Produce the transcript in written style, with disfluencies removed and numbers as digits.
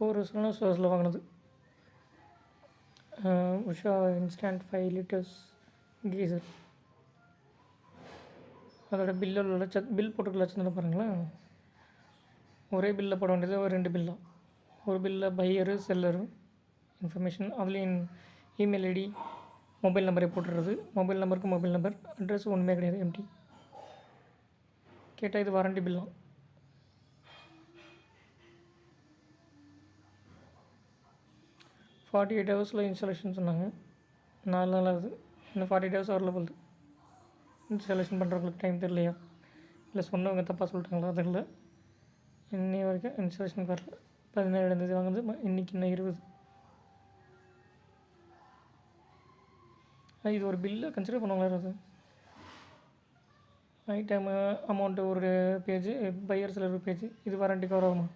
4 ஸ்டோர்ஸில் வாங்கினது. Usha instant 5 litres geyser. அதோட பில்லில் bill போட்டுக்கல வச்சுருந்தேன் பாருங்களேன். ஒரே பில்லில் போட வேண்டியது ஒரு 2 பில்லாக. ஒரு பில்லில் பையரு செல்லரு இன்ஃபர்மேஷன், அதுலேயும் இமெயில் ஐடி மொபைல் நம்பரே போட்டுடுறது. மொபைல் நம்பருக்கு மொபைல் நம்பர், அட்ரஸ் ஒன்றுமே கிடையாது, எம்டி. கேட்டால் இது வாரண்டி பில்லாம். ஃபார்ட்டி 8 ஹவர்ஸில் இன்ஸ்டாலேஷன் சொன்னாங்க. 4 நாள் ஆகுது, இன்னும் 48 ஹவர்ஸ் வரல போகுது. இன்ஸ்டாலேஷன் பண்ணுறவங்களுக்கு டைம் தெரியலையா, இல்லை சொன்னவங்க தப்பாக சொல்லிட்டாங்களா, அது இல்லை. இன்னி வரைக்கும் இன்ஸ்டாலேஷனுக்கு வரல. 17 தேதி வாங்குது, இன்றைக்கி இன்னும் 20. இது ஒரு பில்லை கன்சிடர் பண்ணுவாங்களா? அது ஐட்டம் அமௌண்ட்டு ஒரு பேஜ், பையர் செலர் பேஜ், இது வாரண்டி கவர் ஆகுமா?